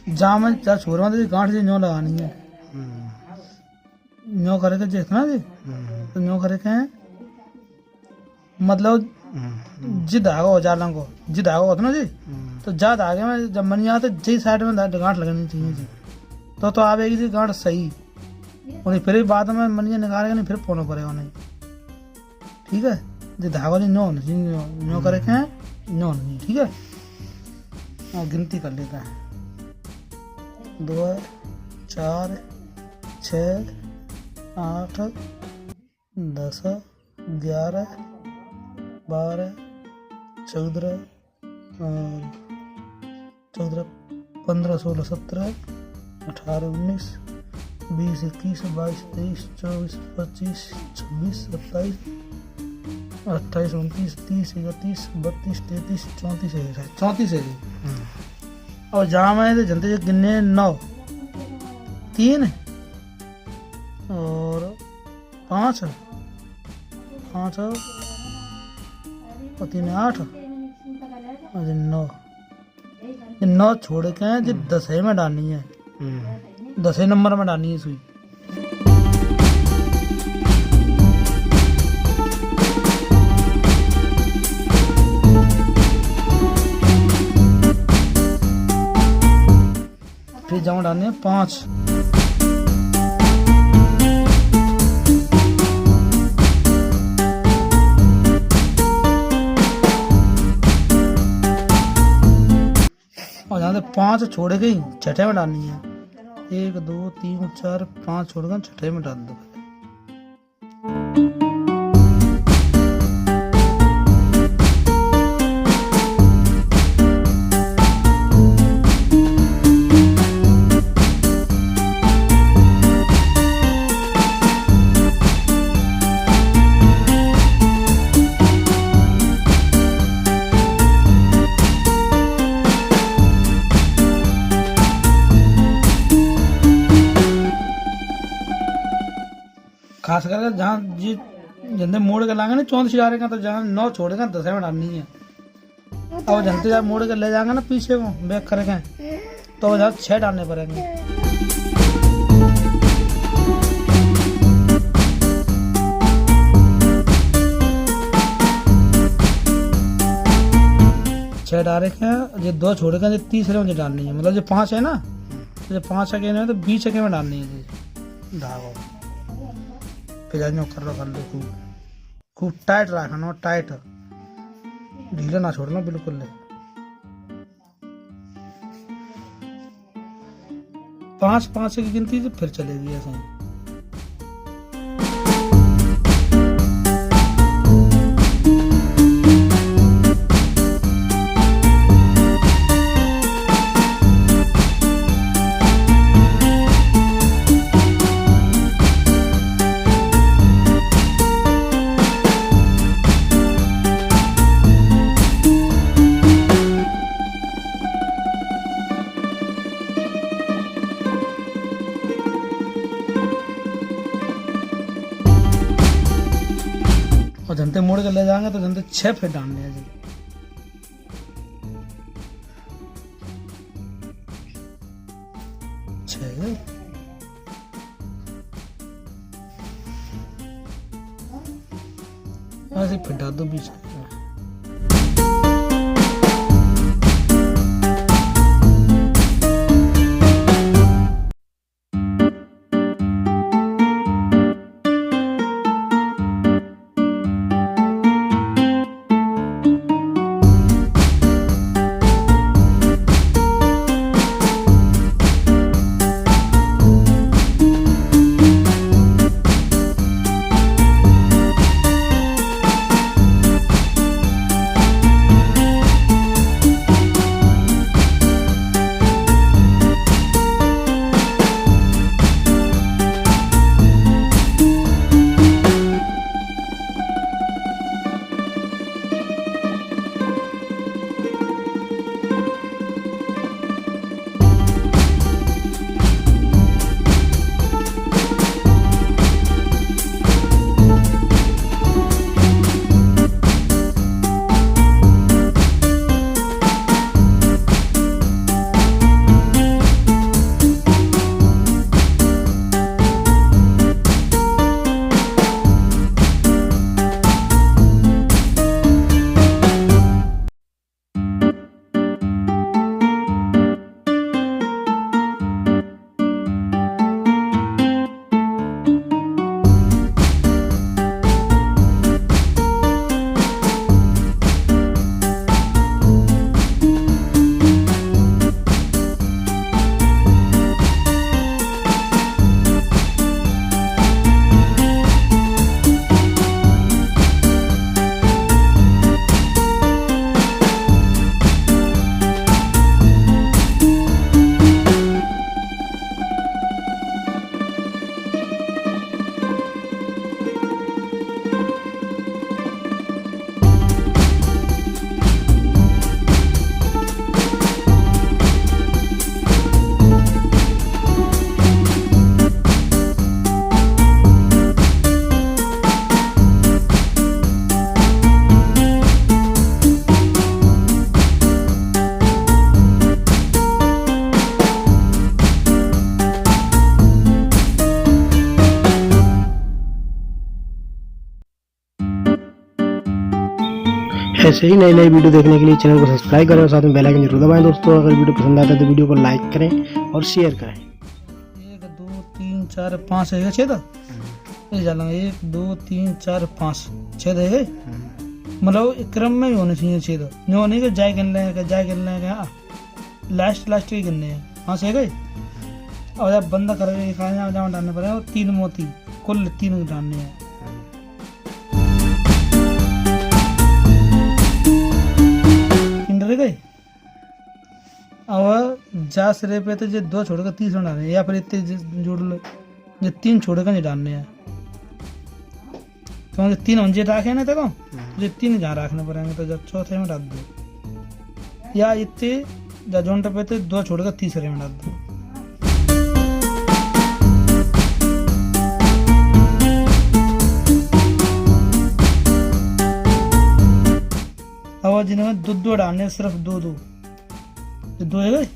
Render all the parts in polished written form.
जहाँ मैं जा छोड़ रहा हूँ गांठ जी न्यो लगानी है। न्यो करके देखना जी तो न्यो करके मतलब जी धागा हो जा को जी धागा होता ना जी तो जा धागे में जब मनी आते जी साइड में गांठ लगनी चाहिए जी तो आवेगी जी गांठ सही और फिर बाद में मनिया निकालेगा नहीं फिर पोना पड़ेगा नहीं। ठीक है जी धागा जी न्यो जी न्यो करके न्यो नहीं। ठीक है और गिनती कर लेता है 2 4 6 8 10 11 12 14 15 16 17 18 19 20 21 22 23 24 25 26 27 28 29 30 31 32 33 34 है और जहाँ मैं जनते गिनने 9 3 और 5 और 3 8 और 9 छोड़ के जो 10 में डालनी है 10 नंबर में डालनी है सुई। फिर जमा डालनी है 5 और यहाँ से 5 छोड़ गई छठे में डालनी है 1 2 3 4 5 छोड़ कर छठे में डाल दो। खास करके जहाँ जी जंदे मोड़ के लाएंगे ना 14 सितारे का तो जहाँ 9 छोड़ेगा 10 में डालनी है और जनते जहाँ मोड़ के ले जाएंगे ना पीछे को बैक करके तो जहाँ 6 डालने पड़ेंगे। छह डाले के ये 2 छोड़ेगा जो तीसरे में डालनी है मतलब जो 5 है ना तो जो 5 अकेले में तो 20 अकेले में डालनी है जी धागो फिर कर लो खूब टाइट रखना टाइट ढीला ना छोड़ना बिल्कुल नहीं। 5 की गिनती से फिर चलेगी ऐसे ही। और जनते मोड़ के ले जाएंगे तो जनते 6 फिर डालने हैं जी। ऐसे फिर डाल दो बीच में। ऐसे ही नई नई वीडियो देखने के लिए चैनल को सब्सक्राइब करें और साथ में बेल आइकन जरूर दबाएं। दोस्तों अगर वीडियो पसंद आता है तो वीडियो को लाइक करें और शेयर करें। 1 2 3 4 5 है छेद ये डालेंगे 1 2 3 4 5 छेद है मतलब एक क्रम में ही होने चाहिए छेद जो नहीं कि जाए गिन लेंगे लास्ट ही गिनने हैं। हाँ सही गए और जब बंद करेंगे जहाँ डालने पड़ेगा 3 मोती कुल 3 डालने हैं। गए और जा सिरे पे तो 2 छोड़ कर 30 डालने हैं या फिर इतने जोड़ लो ये 3 छोड़ कर नहीं डालने हैं तो 3 अंजे रखे ना देखो जो 3 जहाँ रखने पड़ेंगे तो जब चौथे में डाल दो या इतने जोंटे पे तो 2 छोड़ कर तीसरे में डाल दो। और जिन्हें दो डालने सिर्फ दो है गए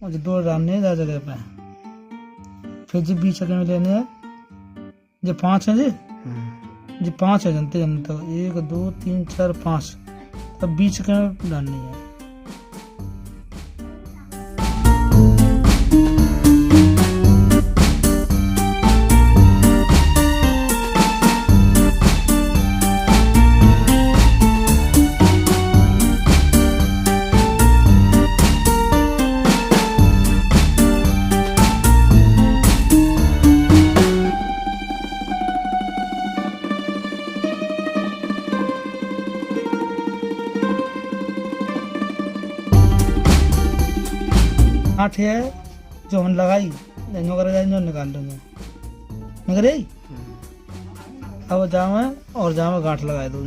और 2 डालने हैं जगह पे फिर जो बीच में लेने हैं जो 5 है जी 5 है जनते 1 2 3 4 5 तब बीच के डालनी है। आठ है जो हम लगाई जो निकाल दूंगे निकल अब जाओ और जाओ गांठ लगाए दो।